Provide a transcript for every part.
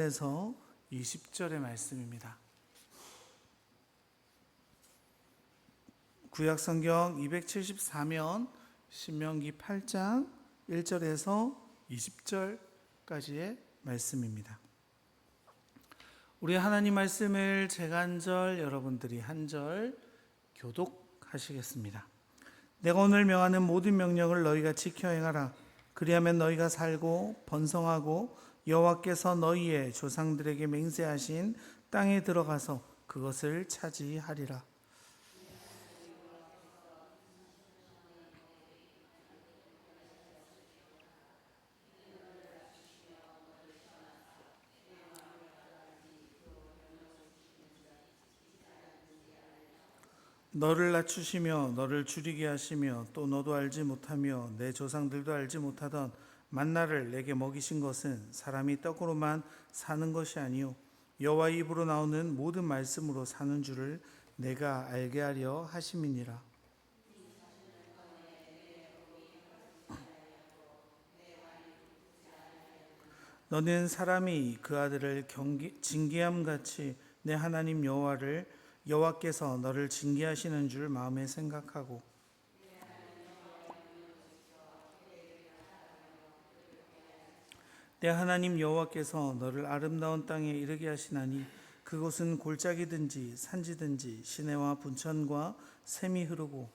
에서 20절의 말씀입니다. 구약성경 274면 신명기 8장 1절에서 20절까지의 말씀입니다. 우리 하나님 말씀을 제가 한 절, 여러분들이 한 절 교독하시겠습니다. 내가 오늘 명하는 모든 명령을 너희가 지켜 행하라. 그리하면 너희가 살고 번성하고 여호와께서 너희의 조상들에게 맹세하신 땅에 들어가서 그것을 차지하리라. 너를 낮추시며 너를 줄이게 하시며 또 너도 알지 못하며 내 조상들도 알지 못하던 만나를 내게 먹이신 것은 사람이 떡으로만 사는 것이 아니요 여호와의 입으로 나오는 모든 말씀으로 사는 줄을 내가 알게 하려 하심이니라. 너는 사람이 그 아들을 징계함같이 내 하나님 여호와께서 너를 징계하시는 줄 마음에 생각하고 내 하나님 여호와께서 너를 아름다운 땅에 이르게 하시나니 그곳은 골짜기든지 산지든지 시내와 분천과 샘이 흐르고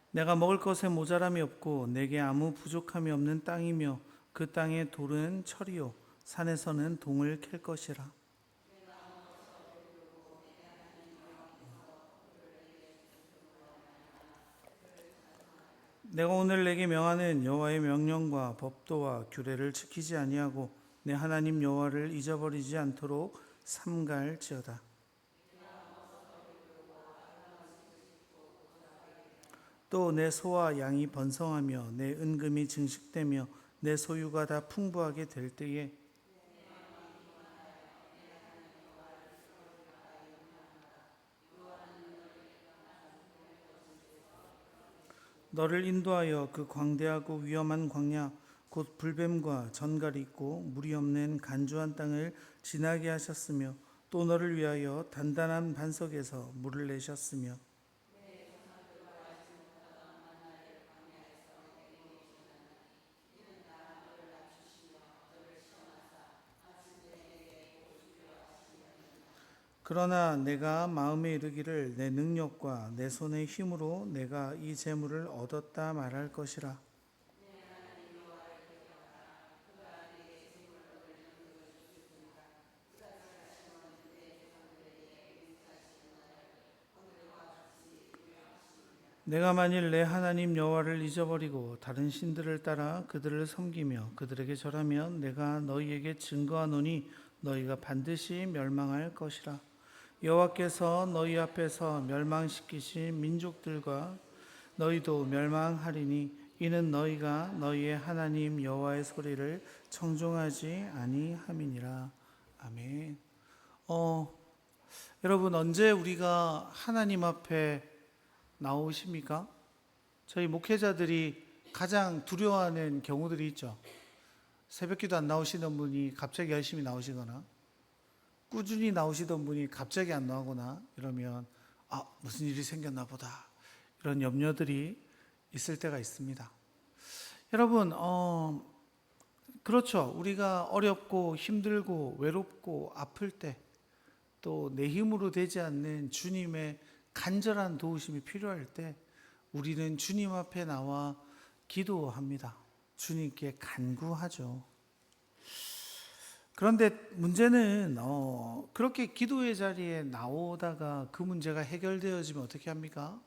내가 먹을 것에 모자람이 없고 내게 아무 부족함이 없는 땅이며 그 땅의 돌은 철이요 산에서는 동을 캘 것이라. 내가 오늘 내게 명하는 여호와의 명령과 법도와 규례를 지키지 아니하고 내 하나님 여호와를 잊어버리지 않도록 삼갈지어다. 또 내 소와 양이 번성하며 내 은금이 증식되며 내 소유가 다 풍부하게 될 때에 너를 인도하여 그 광대하고 위험한 광야 곧 불뱀과 전갈이 있고 물이 없는 간주한 땅을 지나게 하셨으며 또 너를 위하여 단단한 반석에서 물을 내셨으며 그러나 내가 마음에 이르기를 내 능력과 내 손의 힘으로 내가 이 재물을 얻었다 말할 것이라. 내가 만일 내 하나님 여호와를 잊어버리고 다른 신들을 따라 그들을 섬기며 그들에게 절하면 내가 너희에게 증거하노니 너희가 반드시 멸망할 것이라. 여호와께서 너희 앞에서 멸망시키신 민족들과 너희도 멸망하리니 이는 너희가 너희의 하나님 여호와의 소리를 청종하지 아니함이니라. 아멘. 여러분 언제 우리가 하나님 앞에 나오십니까? 저희 목회자들이 가장 두려워하는 경우들이 있죠. 새벽기도 안 나오시던 분이 갑자기 열심히 나오시거나 꾸준히 나오시던 분이 갑자기 안 나오거나 이러면 무슨 일이 생겼나 보다 이런 염려들이 있을 때가 있습니다. 여러분 그렇죠. 우리가 어렵고 힘들고 외롭고 아플 때 또 내 힘으로 되지 않는 주님의 간절한 도우심이 필요할 때 우리는 주님 앞에 나와 기도합니다. 주님께 간구하죠. 그런데 문제는 그렇게 기도의 자리에 나오다가 그 문제가 해결되어지면 어떻게 합니까?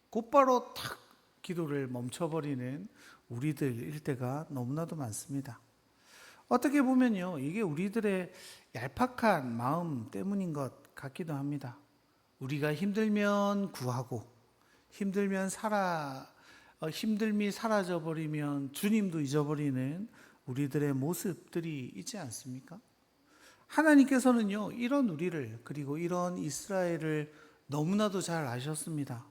곧바로 탁 기도를 멈춰버리는 우리들일 때가 너무나도 많습니다. 어떻게 보면요, 이게 우리들의 얄팍한 마음 때문인 것 같기도 합니다. 우리가 힘들면 구하고 힘듦이 사라져버리면 주님도 잊어버리는 우리들의 모습들이 있지 않습니까? 하나님께서는요, 이런 우리를 그리고 이런 이스라엘을 너무나도 잘 아셨습니다.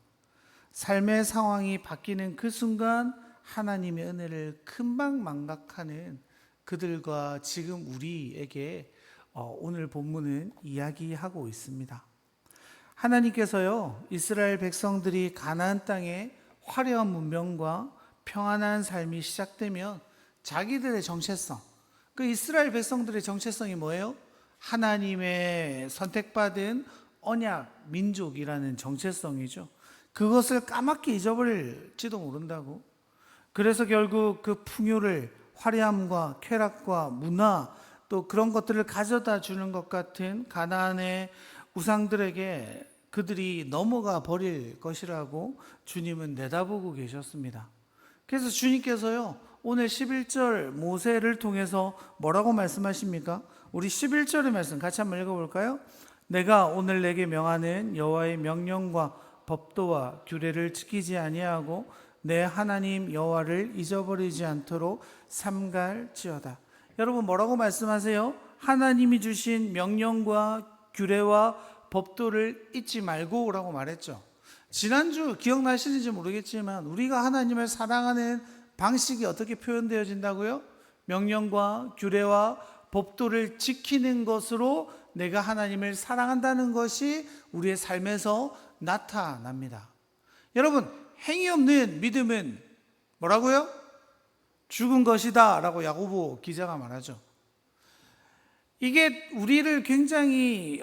삶의 상황이 바뀌는 그 순간 하나님의 은혜를 금방 망각하는 그들과 지금 우리에게 오늘 본문은 이야기하고 있습니다. 하나님께서요, 이스라엘 백성들이 가나안 땅에 화려한 문명과 평안한 삶이 시작되면 자기들의 정체성, 그 이스라엘 백성들의 정체성이 뭐예요? 하나님의 선택받은 언약 민족이라는 정체성이죠. 그것을 까맣게 잊어버릴지도 모른다고. 그래서 결국 그 풍요를, 화려함과 쾌락과 문화, 또 그런 것들을 가져다 주는 것 같은 가나안의 우상들에게 그들이 넘어가 버릴 것이라고 주님은 내다보고 계셨습니다. 그래서 주님께서요, 오늘 11절 모세를 통해서 뭐라고 말씀하십니까? 우리 11절의 말씀 같이 한번 읽어볼까요? 내가 오늘 내게 명하는 여호와의 명령과 법도와 규례를 지키지 아니하고 내 하나님 여호와를 잊어버리지 않도록 삼갈지어다. 여러분 뭐라고 말씀하세요? 하나님이 주신 명령과 규례와 법도를 잊지 말고 라고 말했죠. 지난주 기억나시는지 모르겠지만 우리가 하나님을 사랑하는 방식이 어떻게 표현되어진다고요? 명령과 규례와 법도를 지키는 것으로 내가 하나님을 사랑한다는 것이 우리의 삶에서 나타납니다. 여러분, 행위 없는 믿음은 뭐라고요? 죽은 것이다 라고 야고보 기자가 말하죠. 이게 우리를 굉장히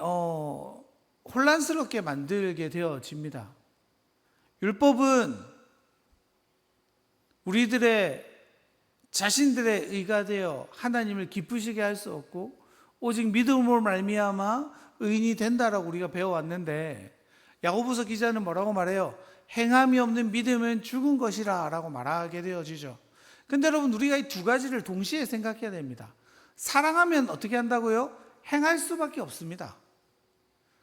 혼란스럽게 만들게 되어집니다. 율법은 우리들의 자신들의 의가 되어 하나님을 기쁘시게 할 수 없고 오직 믿음으로 말미암아 의인이 된다라고 우리가 배워왔는데 야고보서 기자는 뭐라고 말해요? 행함이 없는 믿음은 죽은 것이라 라고 말하게 되어지죠. 근데 여러분, 우리가 이 두 가지를 동시에 생각해야 됩니다. 사랑하면 어떻게 한다고요? 행할 수밖에 없습니다.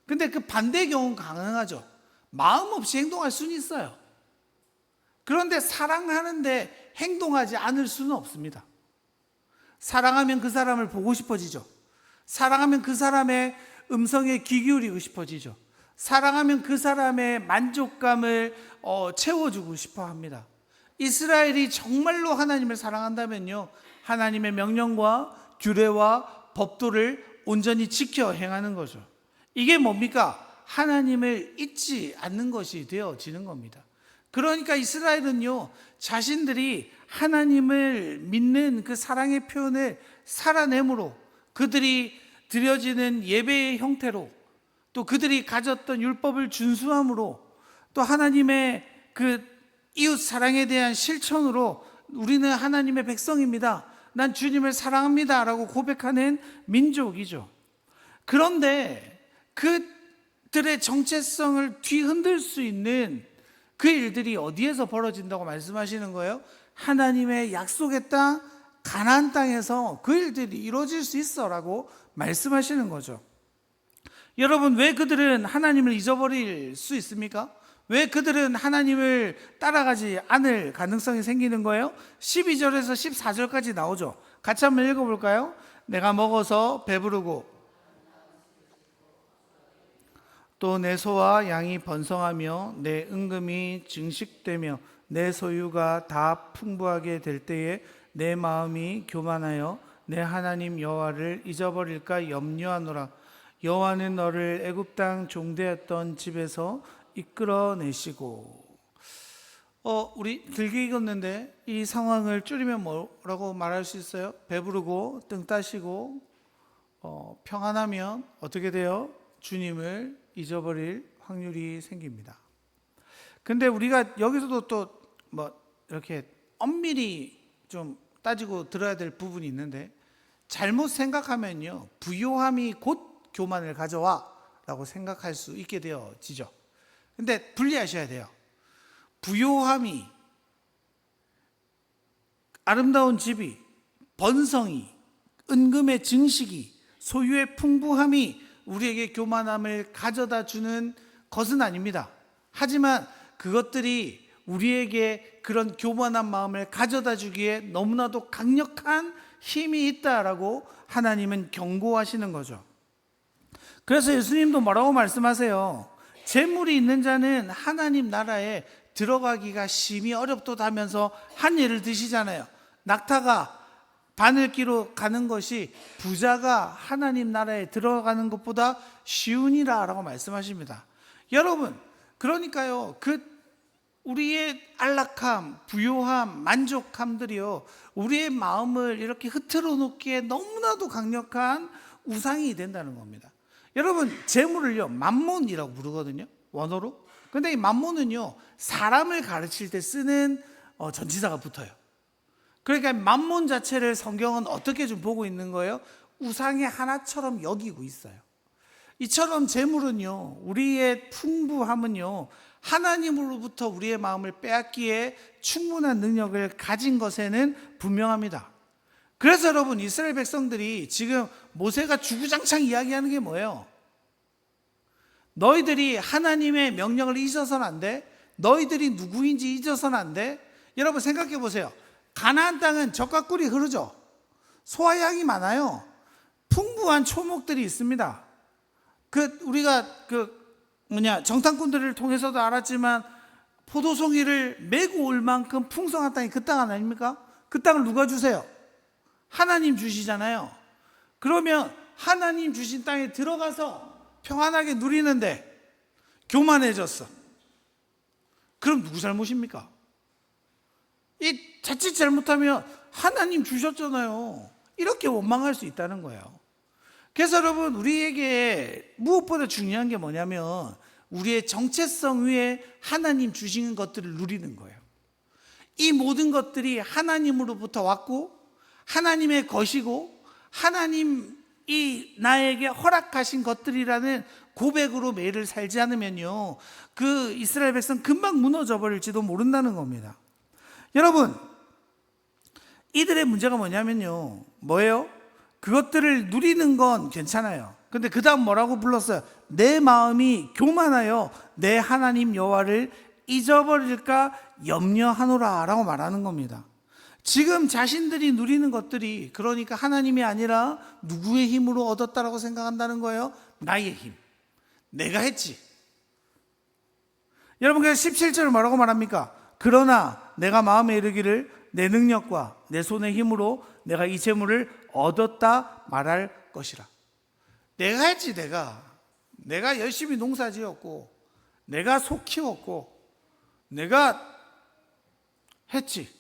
근데 그 반대의 경우는 가능하죠. 마음 없이 행동할 수는 있어요. 그런데 사랑하는데 행동하지 않을 수는 없습니다. 사랑하면 그 사람을 보고 싶어지죠. 사랑하면 그 사람의 음성에 귀 기울이고 싶어지죠. 사랑하면 그 사람의 만족감을 채워주고 싶어 합니다. 이스라엘이 정말로 하나님을 사랑한다면요, 하나님의 명령과 규례와 법도를 온전히 지켜 행하는 거죠. 이게 뭡니까? 하나님을 잊지 않는 것이 되어지는 겁니다. 그러니까 이스라엘은요, 자신들이 하나님을 믿는 그 사랑의 표현을 살아내므로 그들이 드려지는 예배의 형태로 또 그들이 가졌던 율법을 준수함으로 또 하나님의 그 이웃 사랑에 대한 실천으로 우리는 하나님의 백성입니다. 난 주님을 사랑합니다. 라고 고백하는 민족이죠. 그런데 그들의 정체성을 뒤흔들 수 있는 그 일들이 어디에서 벌어진다고 말씀하시는 거예요? 하나님의 약속의 땅, 가나안 땅에서 그 일들이 이루어질 수 있어 라고 말씀하시는 거죠. 여러분, 왜 그들은 하나님을 잊어버릴 수 있습니까? 왜 그들은 하나님을 따라가지 않을 가능성이 생기는 거예요? 12절에서 14절까지 나오죠. 같이 한번 읽어볼까요? 내가 먹어서 배부르고 또 내 소와 양이 번성하며 내 은금이 증식되며 내 소유가 다 풍부하게 될 때에 내 마음이 교만하여 내 하나님 여호와를 잊어버릴까 염려하노라. 여호와는 너를 애굽 땅 종되었던 집에서 이끌어내시고. 우리 길게 읽었는데 이 상황을 줄이면 뭐라고 말할 수 있어요? 배부르고 등 따시고 평안하면 어떻게 돼요? 주님을 잊어버릴 확률이 생깁니다. 근데 우리가 여기서도 또 뭐 이렇게 엄밀히 좀 따지고 들어야 될 부분이 있는데, 잘못 생각하면요, 부요함이 곧 교만을 가져와 라고 생각할 수 있게 되어지죠. 근데 분리하셔야 돼요. 부요함이, 아름다운 집이, 번성이, 은금의 증식이, 소유의 풍부함이 우리에게 교만함을 가져다 주는 것은 아닙니다. 하지만 그것들이 우리에게 그런 교만한 마음을 가져다 주기에 너무나도 강력한 힘이 있다라고 하나님은 경고하시는 거죠. 그래서 예수님도 뭐라고 말씀하세요? 재물이 있는 자는 하나님 나라에 들어가기가 심히 어렵도다면서 한 예를 드시잖아요. 낙타가 바늘기로 가는 것이 부자가 하나님 나라에 들어가는 것보다 쉬우니라라고 말씀하십니다. 여러분, 그러니까요, 우리의 안락함, 부요함, 만족함들이요, 우리의 마음을 이렇게 흐트러 놓기에 너무나도 강력한 우상이 된다는 겁니다. 여러분, 재물을요, 맘몬이라고 부르거든요, 원어로. 근데 이 맘몬은요, 사람을 가르칠 때 쓰는 전치사가 붙어요. 그러니까 맘몬 자체를 성경은 어떻게 좀 보고 있는 거예요? 우상의 하나처럼 여기고 있어요. 이처럼 재물은요, 우리의 풍부함은요, 하나님으로부터 우리의 마음을 빼앗기에 충분한 능력을 가진 것에는 분명합니다. 그래서 여러분, 이스라엘 백성들이 지금 모세가 주구장창 이야기하는 게 뭐예요? 너희들이 하나님의 명령을 잊어서는 안 돼. 너희들이 누구인지 잊어서는 안 돼. 여러분 생각해 보세요. 가나안 땅은 젖과 꿀이 흐르죠. 소와 양이 많아요. 풍부한 초목들이 있습니다. 우리가 정탐꾼들을 통해서도 알았지만 포도송이를 메고 올 만큼 풍성한 땅이 그 땅 아닙니까? 그 땅을 누가 주세요? 하나님 주시잖아요. 그러면 하나님 주신 땅에 들어가서 평안하게 누리는데 교만해졌어. 그럼 누구 잘못입니까? 이 자칫 잘못하면 하나님 주셨잖아요. 이렇게 원망할 수 있다는 거예요. 그래서 여러분, 우리에게 무엇보다 중요한 게 뭐냐면 우리의 정체성 위에 하나님 주시는 것들을 누리는 거예요. 이 모든 것들이 하나님으로부터 왔고 하나님의 것이고 하나님이 나에게 허락하신 것들이라는 고백으로 매일을 살지 않으면요, 그 이스라엘 백성 금방 무너져 버릴지도 모른다는 겁니다. 여러분, 이들의 문제가 뭐냐면요, 뭐예요? 그것들을 누리는 건 괜찮아요. 근데 그 다음 뭐라고 불렀어요? 내 마음이 교만하여 내 하나님 여호와를 잊어버릴까 염려하노라 라고 말하는 겁니다. 지금 자신들이 누리는 것들이 그러니까 하나님이 아니라 누구의 힘으로 얻었다라고 생각한다는 거예요? 나의 힘, 내가 했지. 여러분, 그래서 17절을 뭐라고 말합니까? 그러나 내가 마음에 이르기를 내 능력과 내 손의 힘으로 내가 이 재물을 얻었다 말할 것이라. 내가 했지. 내가 열심히 농사 지었고 내가 소 키웠고 내가 했지.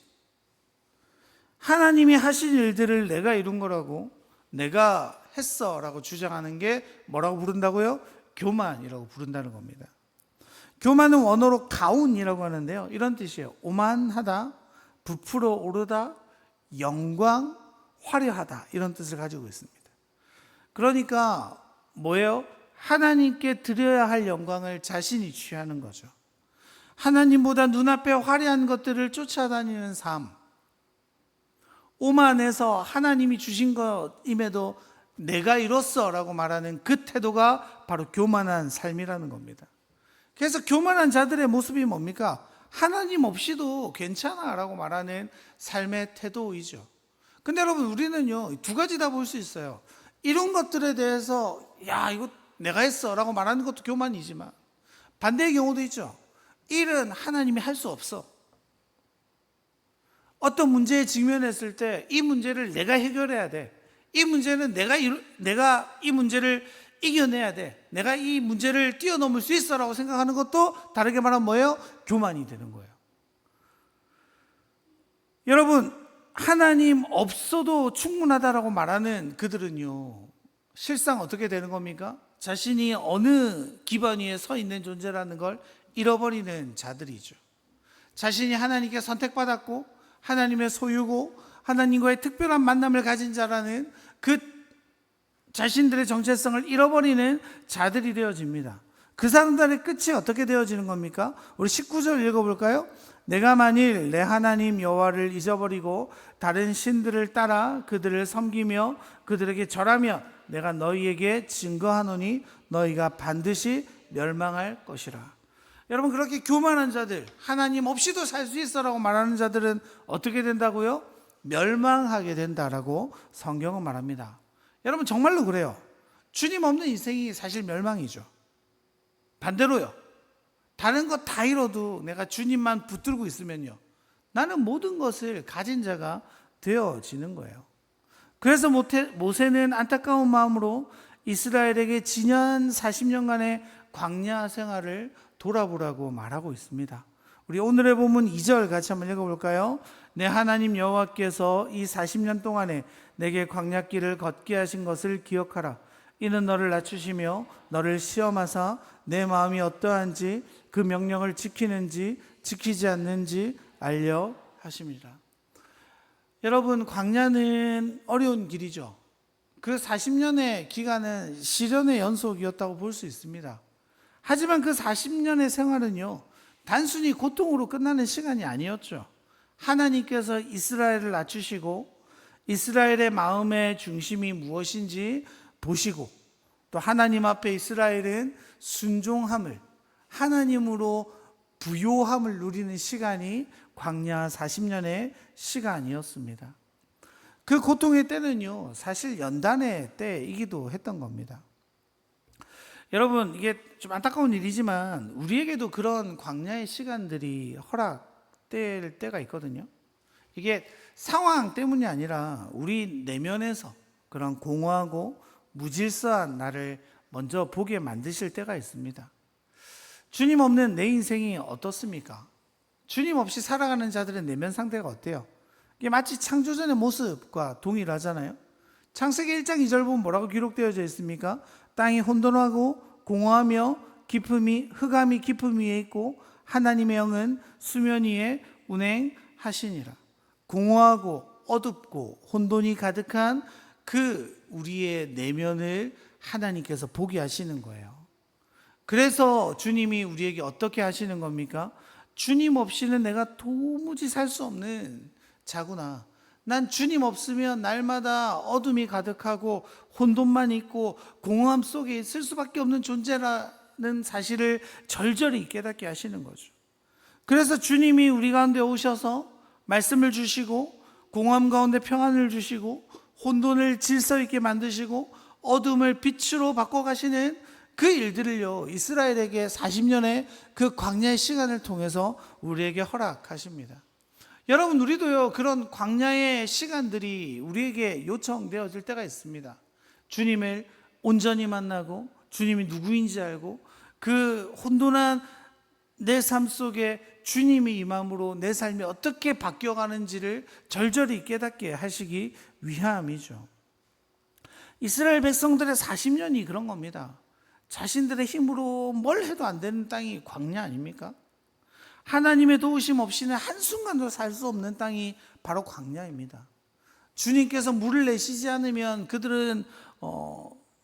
하나님이 하신 일들을 내가 이룬 거라고, 내가 했어 라고 주장하는 게 뭐라고 부른다고요? 교만이라고 부른다는 겁니다. 교만은 원어로 가운이라고 하는데요, 이런 뜻이에요. 오만하다, 부풀어 오르다, 영광, 화려하다, 이런 뜻을 가지고 있습니다. 그러니까 뭐예요? 하나님께 드려야 할 영광을 자신이 취하는 거죠. 하나님보다 눈앞에 화려한 것들을 쫓아다니는 삶, 오만해서 하나님이 주신 것임에도 내가 이뤘어 라고 말하는 그 태도가 바로 교만한 삶이라는 겁니다. 그래서 교만한 자들의 모습이 뭡니까? 하나님 없이도 괜찮아 라고 말하는 삶의 태도이죠. 근데 여러분, 우리는요, 두 가지 다 볼 수 있어요. 이런 것들에 대해서 야, 이거 내가 했어 라고 말하는 것도 교만이지만 반대의 경우도 있죠. 일은 하나님이 할 수 없어. 어떤 문제에 직면했을 때 이 문제를 내가 해결해야 돼. 이 문제는 내가 이 문제를 이겨내야 돼. 내가 이 문제를 뛰어넘을 수 있어 라고 생각하는 것도 다르게 말하면 뭐예요? 교만이 되는 거예요. 여러분, 하나님 없어도 충분하다라고 말하는 그들은요, 실상 어떻게 되는 겁니까? 자신이 어느 기반 위에 서 있는 존재라는 걸 잃어버리는 자들이죠. 자신이 하나님께 선택받았고 하나님의 소유고 하나님과의 특별한 만남을 가진 자라는 그 자신들의 정체성을 잃어버리는 자들이 되어집니다. 그 사람들의 끝이 어떻게 되어지는 겁니까? 우리 19절 읽어볼까요? 내가 만일 내 하나님 여호와를 잊어버리고 다른 신들을 따라 그들을 섬기며 그들에게 절하며 내가 너희에게 증거하노니 너희가 반드시 멸망할 것이라. 여러분, 그렇게 교만한 자들, 하나님 없이도 살 수 있어라고 말하는 자들은 어떻게 된다고요? 멸망하게 된다라고 성경은 말합니다. 여러분, 정말로 그래요. 주님 없는 인생이 사실 멸망이죠. 반대로요, 다른 것 다 잃어도 내가 주님만 붙들고 있으면요, 나는 모든 것을 가진 자가 되어지는 거예요. 그래서 모세는 안타까운 마음으로 이스라엘에게 지난 40년간의 광야 생활을 돌아보라고 말하고 있습니다. 우리 오늘의 본문 2절 같이 한번 읽어볼까요? 내 하나님 여호와께서 이 40년 동안에 내게 광야길을 걷게 하신 것을 기억하라. 이는 너를 낮추시며 너를 시험하사 내 마음이 어떠한지 그 명령을 지키는지 지키지 않는지 알려 하심이라. 여러분, 광야는 어려운 길이죠. 그 40년의 기간은 시련의 연속이었다고 볼 수 있습니다. 하지만 그 40년의 생활은요, 단순히 고통으로 끝나는 시간이 아니었죠. 하나님께서 이스라엘을 낮추시고 이스라엘의 마음의 중심이 무엇인지 보시고, 또 하나님 앞에 이스라엘은 순종함을, 하나님으로 부요함을 누리는 시간이 광야 40년의 시간이었습니다. 그 고통의 때는요, 사실 연단의 때이기도 했던 겁니다. 여러분, 이게 좀 안타까운 일이지만 우리에게도 그런 광야의 시간들이 허락될 때가 있거든요. 이게 상황 때문이 아니라 우리 내면에서 그런 공허하고 무질서한 나를 먼저 보게 만드실 때가 있습니다. 주님 없는 내 인생이 어떻습니까? 주님 없이 살아가는 자들의 내면 상태가 어때요? 이게 마치 창조전의 모습과 동일하잖아요. 창세기 1장 2절 보면 뭐라고 기록되어져 있습니까? 땅이 혼돈하고 공허하며 흑암이 깊음 위에 있고 하나님의 영은 수면 위에 운행하시니라. 공허하고 어둡고 혼돈이 가득한 그 우리의 내면을 하나님께서 보게 하시는 거예요. 그래서 주님이 우리에게 어떻게 하시는 겁니까? 주님 없이는 내가 도무지 살 수 없는 자구나. 난 주님 없으면 날마다 어둠이 가득하고 혼돈만 있고 공허함 속에 있을 수밖에 없는 존재라는 사실을 절절히 깨닫게 하시는 거죠. 그래서 주님이 우리 가운데 오셔서 말씀을 주시고 공허함 가운데 평안을 주시고 혼돈을 질서 있게 만드시고 어둠을 빛으로 바꿔가시는 그 일들을요, 이스라엘에게 40년의 그 광야의 시간을 통해서 우리에게 허락하십니다. 여러분, 우리도요, 그런 광야의 시간들이 우리에게 요청되어질 때가 있습니다. 주님을 온전히 만나고 주님이 누구인지 알고 그 혼돈한 내 삶 속에 주님이 임함으로 내 삶이 어떻게 바뀌어가는지를 절절히 깨닫게 하시기 위함이죠. 이스라엘 백성들의 40년이 그런 겁니다. 자신들의 힘으로 뭘 해도 안 되는 땅이 광야 아닙니까? 하나님의 도우심 없이는 한순간도 살 수 없는 땅이 바로 광야입니다. 주님께서 물을 내시지 않으면 그들은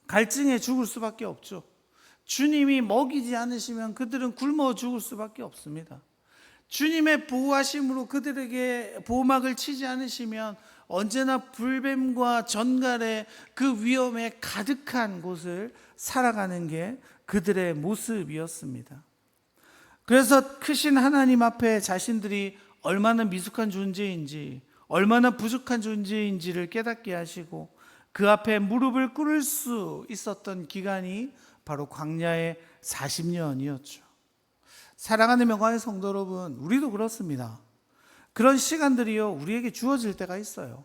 갈증에 죽을 수밖에 없죠. 주님이 먹이지 않으시면 그들은 굶어 죽을 수밖에 없습니다. 주님의 보호하심으로 그들에게 보호막을 치지 않으시면 언제나 불뱀과 전갈의 그 위험에 가득한 곳을 살아가는 게 그들의 모습이었습니다. 그래서 크신 하나님 앞에 자신들이 얼마나 미숙한 존재인지, 얼마나 부족한 존재인지를 깨닫게 하시고 그 앞에 무릎을 꿇을 수 있었던 기간이 바로 광야의 40년이었죠. 사랑하는 명화의 성도 여러분, 우리도 그렇습니다. 그런 시간들이요, 우리에게 주어질 때가 있어요.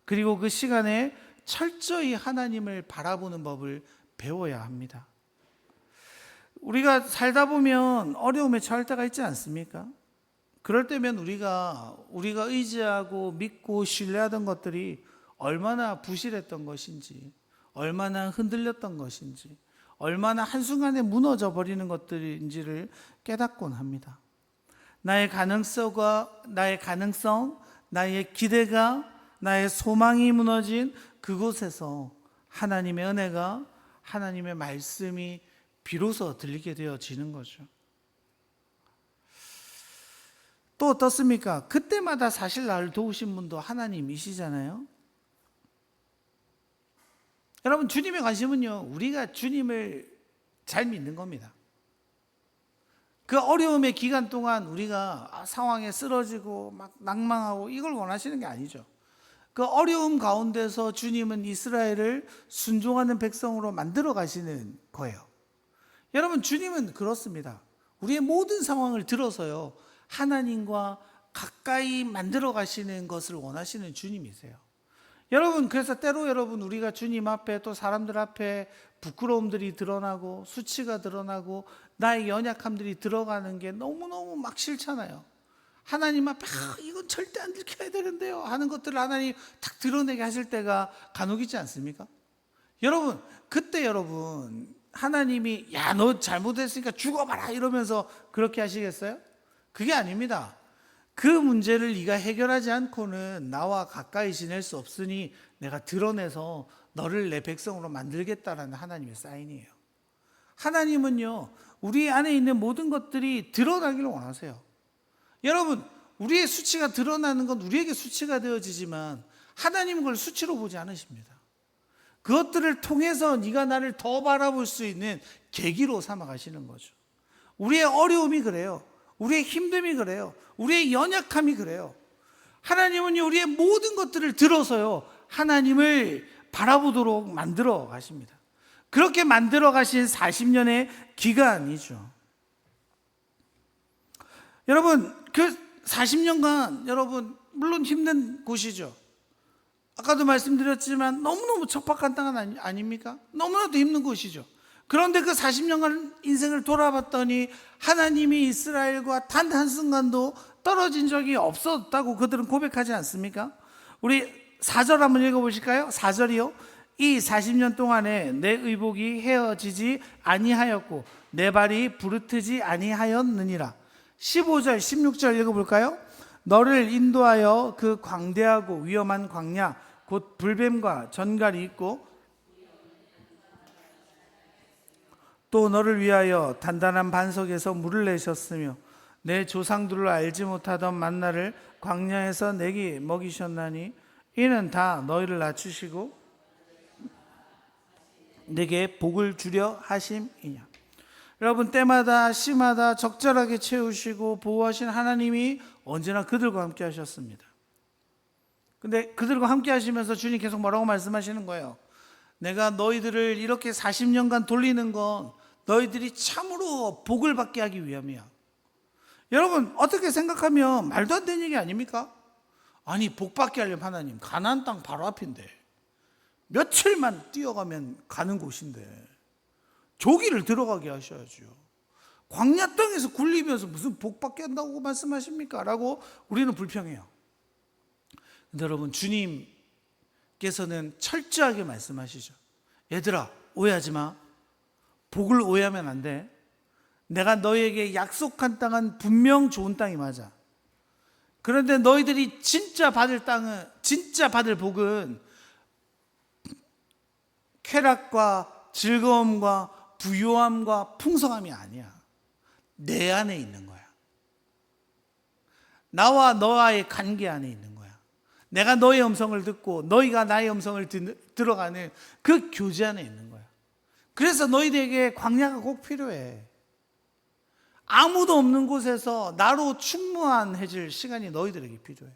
그리고 그 시간에 철저히 하나님을 바라보는 법을 배워야 합니다. 우리가 살다 보면 어려움에 처할 때가 있지 않습니까? 그럴 때면 우리가 의지하고 믿고 신뢰하던 것들이 얼마나 부실했던 것인지, 얼마나 흔들렸던 것인지, 얼마나 한순간에 무너져 버리는 것들인지를 깨닫곤 합니다. 나의 가능성, 나의 기대가, 나의 소망이 무너진 그곳에서 하나님의 은혜가, 하나님의 말씀이 비로소 들리게 되어지는 거죠. 또 어떻습니까? 그때마다 사실 나를 도우신 분도 하나님이시잖아요. 여러분, 주님의 관심은요, 우리가 주님을 잘 믿는 겁니다. 그 어려움의 기간 동안 우리가 상황에 쓰러지고 막 낭망하고 이걸 원하시는 게 아니죠. 그 어려움 가운데서 주님은 이스라엘을 순종하는 백성으로 만들어 가시는 거예요. 여러분, 주님은 그렇습니다. 우리의 모든 상황을 들어서요, 하나님과 가까이 만들어 가시는 것을 원하시는 주님이세요. 여러분, 그래서 때로 여러분, 우리가 주님 앞에 또 사람들 앞에 부끄러움들이 드러나고 수치가 드러나고 나의 연약함들이 들어가는 게 너무너무 막 싫잖아요. 하나님 앞에 이건 절대 안 들켜야 되는데요 하는 것들을 하나님 탁 드러내게 하실 때가 간혹 있지 않습니까? 여러분, 그때 여러분, 하나님이 야, 너 잘못했으니까 죽어봐라 이러면서 그렇게 하시겠어요? 그게 아닙니다. 그 문제를 네가 해결하지 않고는 나와 가까이 지낼 수 없으니 내가 드러내서 너를 내 백성으로 만들겠다라는 하나님의 사인이에요. 하나님은요, 우리 안에 있는 모든 것들이 드러나기를 원하세요. 여러분, 우리의 수치가 드러나는 건 우리에게 수치가 되어지지만 하나님은 그걸 수치로 보지 않으십니다. 그것들을 통해서 네가 나를 더 바라볼 수 있는 계기로 삼아 가시는 거죠. 우리의 어려움이 그래요. 우리의 힘듦이 그래요. 우리의 연약함이 그래요. 하나님은요, 우리의 모든 것들을 들어서요, 하나님을 바라보도록 만들어 가십니다. 그렇게 만들어 가신 40년의 기간이죠. 여러분, 그 40년간 여러분 물론 힘든 곳이죠. 아까도 말씀드렸지만 너무너무 척박한 땅은 아닙니까? 너무나도 힘든 곳이죠. 그런데 그 40년간 인생을 돌아봤더니 하나님이 이스라엘과 단 한순간도 떨어진 적이 없었다고 그들은 고백하지 않습니까? 우리 4절 한번 읽어보실까요? 4절이요. 이 40년 동안에 내 의복이 헤어지지 아니하였고 내 발이 부르트지 아니하였느니라. 15절 16절 읽어볼까요? 너를 인도하여 그 광대하고 위험한 광야 곧 불뱀과 전갈이 있고 또 너를 위하여 단단한 반석에서 물을 내셨으며 내 조상들을 알지 못하던 만나를 광야에서 내게 먹이셨나니 이는 다 너희를 낮추시고 내게 복을 주려 하심이냐. 여러분, 때마다 시마다 적절하게 채우시고 보호하신 하나님이 언제나 그들과 함께 하셨습니다. 근데 그들과 함께 하시면서 주님 계속 뭐라고 말씀하시는 거예요? 내가 너희들을 이렇게 40년간 돌리는 건 너희들이 참으로 복을 받게 하기 위함이야. 여러분, 어떻게 생각하면 말도 안 되는 얘기 아닙니까? 아니, 복 받게 하려면 하나님, 가나안 땅 바로 앞인데 며칠만 뛰어가면 가는 곳인데 조기를 들어가게 하셔야죠. 광야 땅에서 굴리면서 무슨 복 받게 한다고 말씀하십니까? 라고 우리는 불평해요. 근데 여러분, 주님께서는 철저하게 말씀하시죠. 얘들아, 오해하지 마. 복을 오해하면 안 돼. 내가 너희에게 약속한 땅은 분명 좋은 땅이 맞아. 그런데 너희들이 진짜 받을 복은 쾌락과 즐거움과 부요함과 풍성함이 아니야. 내 안에 있는 거야. 나와 너와의 관계 안에 있는 거야. 내가 너의 음성을 듣고 너희가 나의 음성을 들어가는 그 교제 안에 있는 거야. 그래서 너희들에게 광야가 꼭 필요해. 아무도 없는 곳에서 나로 충만해질 시간이 너희들에게 필요해.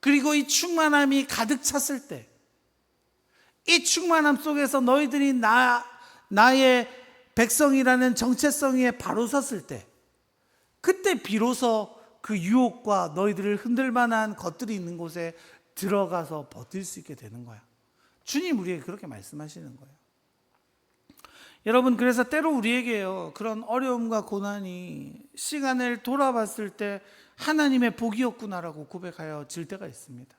그리고 이 충만함이 가득 찼을 때, 이 충만함 속에서 너희들이 나의 백성이라는 정체성 위에 바로 섰을 때, 그때 비로소 그 유혹과 너희들을 흔들 만한 것들이 있는 곳에 들어가서 버틸 수 있게 되는 거야. 주님 우리에게 그렇게 말씀하시는 거예요. 여러분, 그래서 때로 우리에게요, 그런 어려움과 고난이 시간을 돌아봤을 때 하나님의 복이었구나라고 고백하여질 때가 있습니다.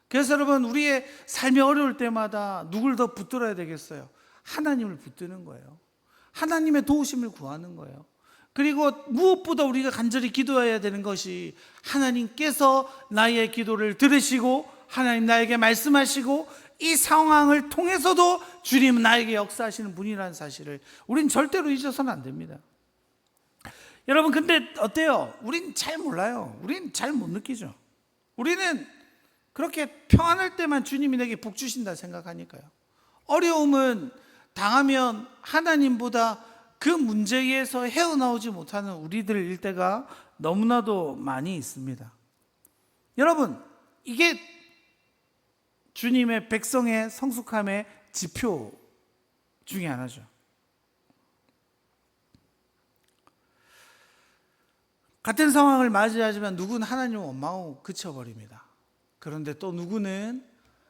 그래서 여러분, 우리의 삶이 어려울 때마다 누굴 더 붙들어야 되겠어요? 하나님을 붙드는 거예요. 하나님의 도우심을 구하는 거예요. 그리고 무엇보다 우리가 간절히 기도해야 되는 것이 하나님께서 나의 기도를 들으시고 하나님 나에게 말씀하시고 이 상황을 통해서도 주님은 나에게 역사하시는 분이라는 사실을 우린 절대로 잊어서는 안 됩니다. 여러분, 근데 어때요? 우린 잘 몰라요. 우린 잘 못 느끼죠. 우리는 그렇게 평안할 때만 주님이 내게 복 주신다 생각하니까요. 어려움은 당하면 하나님보다 그 문제에서 헤어나오지 못하는 우리들일 때가 너무나도 많이 있습니다. 여러분, 이게 주님의 백성의 성숙함의 지표 중에 하나죠. 같은 상황을 맞이하지만 누구는 하나님을 원망하고 그쳐버립니다. 그런데 또 누구는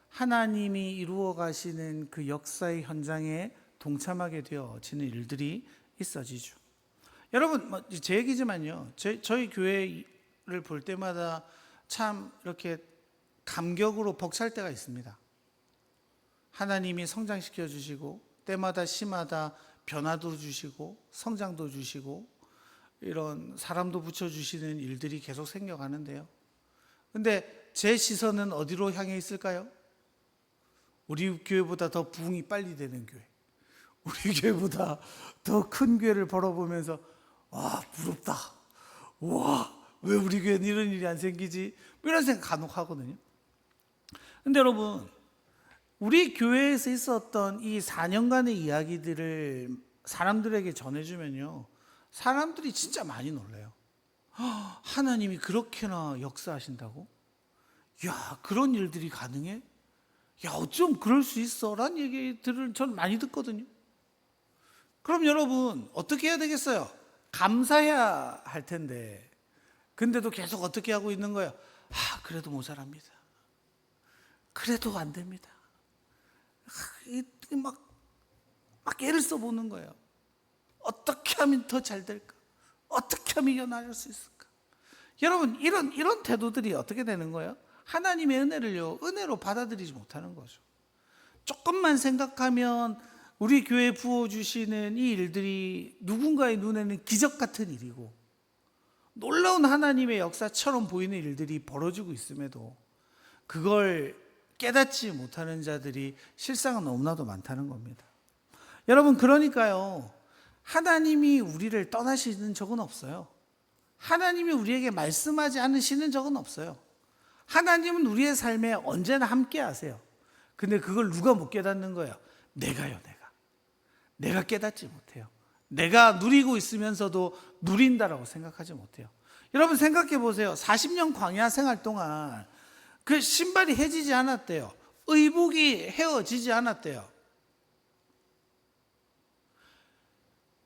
하나님이 이루어 가시는 그 역사의 현장에 동참하게 되어지는 일들이 있어지죠. 여러분, 제 얘기지만요, 저희 교회를 볼 때마다 참 이렇게 감격으로 벅찰 때가 있습니다. 하나님이 성장시켜 주시고 때마다 시마다 변화도 주시고 성장도 주시고 이런 사람도 붙여주시는 일들이 계속 생겨가는데요. 근데 제 시선은 어디로 향해 있을까요? 우리 교회보다 더 부흥이 빨리 되는 교회, 우리 교회보다 더 큰 교회를 벌어보면서 와, 부럽다, 와, 왜 우리 교회는 이런 일이 안 생기지? 이런 생각 간혹 하거든요. 근데 여러분, 우리 교회에서 있었던 이 4년간의 이야기들을 사람들에게 전해주면요, 사람들이 진짜 많이 놀라요. 하나님이 그렇게나 역사하신다고? 야, 그런 일들이 가능해? 야, 어쩜 그럴 수 있어? 라는 얘기들을 저는 많이 듣거든요. 그럼 여러분, 어떻게 해야 되겠어요? 감사해야 할 텐데, 근데도 계속 어떻게 하고 있는 거예요? 그래도 모자랍니다. 그래도 안 됩니다. 막 애를 써보는 거예요. 어떻게 하면 더 잘 될까? 어떻게 하면 이겨나갈 수 있을까? 여러분, 이런 태도들이 어떻게 되는 거예요? 하나님의 은혜로 받아들이지 못하는 거죠. 조금만 생각하면 우리 교회에 부어주시는 이 일들이 누군가의 눈에는 기적 같은 일이고 놀라운 하나님의 역사처럼 보이는 일들이 벌어지고 있음에도 그걸 깨닫지 못하는 자들이 실상은 너무나도 많다는 겁니다. 여러분, 그러니까요, 하나님이 우리를 떠나시는 적은 없어요. 하나님이 우리에게 말씀하지 않으시는 적은 없어요. 하나님은 우리의 삶에 언제나 함께 하세요. 근데 그걸 누가 못 깨닫는 거예요? 내가요. 내가 깨닫지 못해요. 내가 누리고 있으면서도 누린다라고 생각하지 못해요. 여러분, 생각해 보세요. 40년 광야 생활 동안 그 신발이 해지지 않았대요. 의복이 헤어지지 않았대요.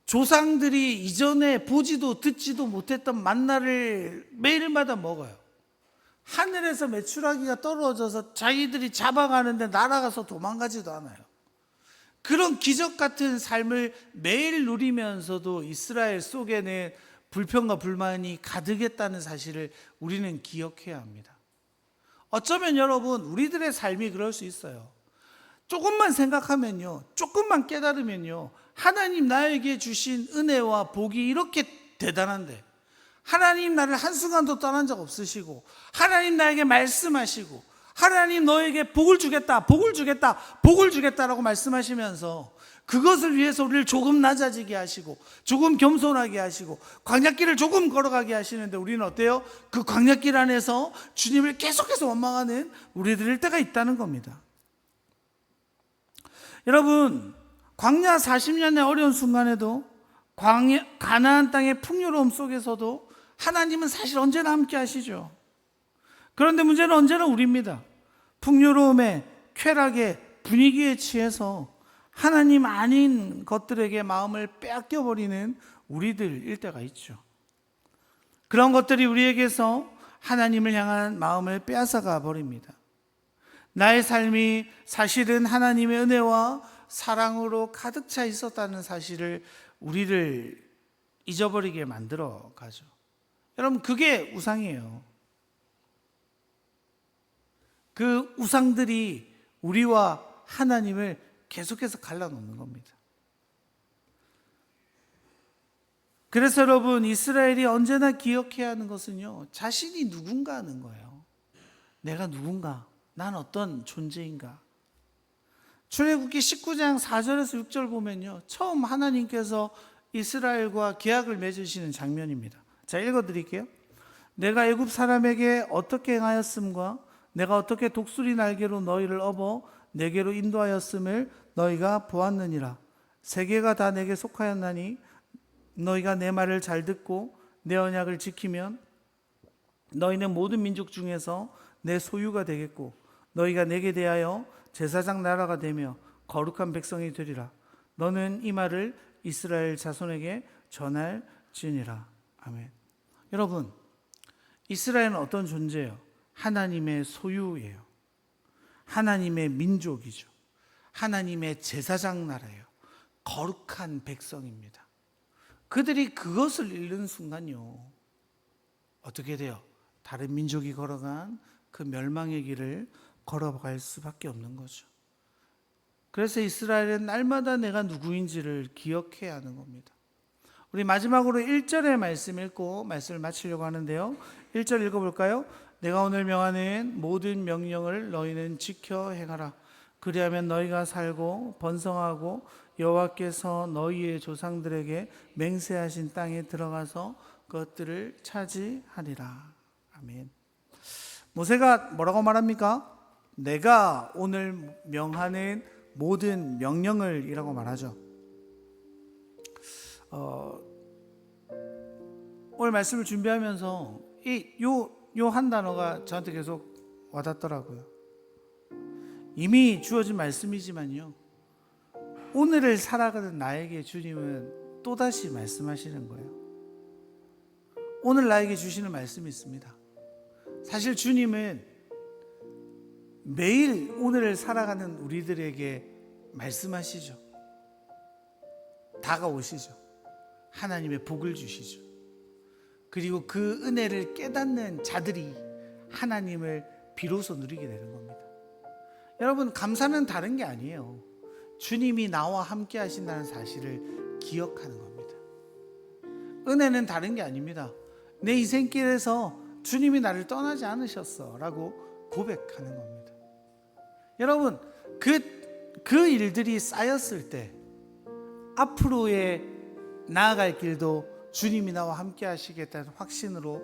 조상들이 이전에 보지도 듣지도 못했던 만나를 매일마다 먹어요. 하늘에서 메추라기가 떨어져서 자기들이 잡아가는데 날아가서 도망가지도 않아요. 그런 기적 같은 삶을 매일 누리면서도 이스라엘 속에는 불평과 불만이 가득했다는 사실을 우리는 기억해야 합니다. 어쩌면 여러분, 우리들의 삶이 그럴 수 있어요. 조금만 생각하면요, 조금만 깨달으면요, 하나님 나에게 주신 은혜와 복이 이렇게 대단한데, 하나님 나를 한순간도 떠난 적 없으시고, 하나님 나에게 말씀하시고, 하나님 너에게 복을 주겠다, 복을 주겠다, 복을 주겠다라고 말씀하시면서 그것을 위해서 우리를 조금 낮아지게 하시고 조금 겸손하게 하시고 광야길을 조금 걸어가게 하시는데 우리는 어때요? 그 광야길 안에서 주님을 계속해서 원망하는 우리들일 때가 있다는 겁니다. 여러분, 광야 40년의 어려운 순간에도 가나안 땅의 풍요로움 속에서도 하나님은 사실 언제나 함께 하시죠. 그런데 문제는 언제나 우리입니다. 풍요로움에, 쾌락에, 분위기에 취해서 하나님 아닌 것들에게 마음을 빼앗겨버리는 우리들일 때가 있죠. 그런 것들이 우리에게서 하나님을 향한 마음을 빼앗아가 버립니다. 나의 삶이 사실은 하나님의 은혜와 사랑으로 가득 차 있었다는 사실을 우리를 잊어버리게 만들어 가죠. 여러분, 그게 우상이에요. 그 우상들이 우리와 하나님을 계속해서 갈라놓는 겁니다. 그래서 여러분, 이스라엘이 언제나 기억해야 하는 것은요, 자신이 누군가 하는 거예요. 내가 누군가, 난 어떤 존재인가. 출애굽기 19장 4절에서 6절 보면요, 처음 하나님께서 이스라엘과 계약을 맺으시는 장면입니다. 자, 읽어드릴게요. 내가 애굽 사람에게 어떻게 행하였음과 내가 어떻게 독수리 날개로 너희를 업어 내게로 인도하였음을 너희가 보았느니라. 세계가 다 내게 속하였나니 너희가 내 말을 잘 듣고 내 언약을 지키면 너희는 모든 민족 중에서 내 소유가 되겠고 너희가 내게 대하여 제사장 나라가 되며 거룩한 백성이 되리라. 너는 이 말을 이스라엘 자손에게 전할지니라. 아멘. 여러분, 이스라엘은 어떤 존재예요? 하나님의 소유예요. 하나님의 민족이죠. 하나님의 제사장 나라예요. 거룩한 백성입니다. 그들이 그것을 잃는 순간요, 어떻게 돼요? 다른 민족이 걸어간 그 멸망의 길을 걸어갈 수밖에 없는 거죠. 그래서 이스라엘은 날마다 내가 누구인지를 기억해야 하는 겁니다. 우리 마지막으로 1절의 말씀 읽고 말씀을 마치려고 하는데요. 1절 읽어볼까요? 내가 오늘 명하는 모든 명령을 너희는 지켜 행하라. 그리하면 너희가 살고 번성하고 여호와께서 너희의 조상들에게 맹세하신 땅에 들어가서 그것들을 차지하리라. 아멘. 모세가 뭐라고 말합니까? 내가 오늘 명하는 모든 명령을 이라고 말하죠. 오늘 말씀을 준비하면서 요 한 단어가 저한테 계속 와닿더라고요. 이미 주어진 말씀이지만요, 오늘을 살아가는 나에게 주님은 또다시 말씀하시는 거예요. 오늘 나에게 주시는 말씀이 있습니다. 사실 주님은 매일 오늘을 살아가는 우리들에게 말씀하시죠. 다가오시죠. 하나님의 복을 주시죠. 그리고 그 은혜를 깨닫는 자들이 하나님을 비로소 누리게 되는 겁니다. 여러분, 감사는 다른 게 아니에요. 주님이 나와 함께 하신다는 사실을 기억하는 겁니다. 은혜는 다른 게 아닙니다. 내 인생길에서 주님이 나를 떠나지 않으셨어 라고 고백하는 겁니다. 여러분, 그 일들이 쌓였을 때 앞으로의 나아갈 길도 주님이 나와 함께 하시겠다는 확신으로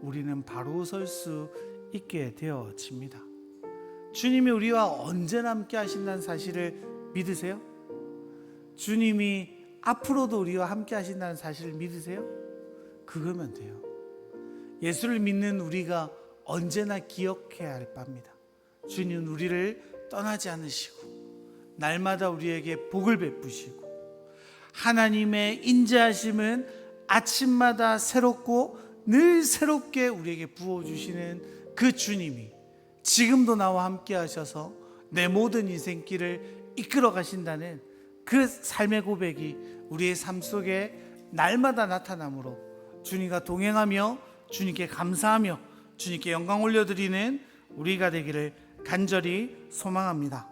우리는 바로 설 수 있게 되어집니다. 주님이 우리와 언제나 함께 하신다는 사실을 믿으세요? 주님이 앞으로도 우리와 함께 하신다는 사실을 믿으세요? 그거면 돼요. 예수를 믿는 우리가 언제나 기억해야 할 바입니다. 주님은 우리를 떠나지 않으시고 날마다 우리에게 복을 베푸시고 하나님의 인자하심은 아침마다 새롭고 늘 새롭게 우리에게 부어주시는 그 주님이 지금도 나와 함께 하셔서 내 모든 인생길을 이끌어 가신다는 그 삶의 고백이 우리의 삶 속에 날마다 나타나므로 주님과 동행하며 주님께 감사하며 주님께 영광 올려드리는 우리가 되기를 간절히 소망합니다.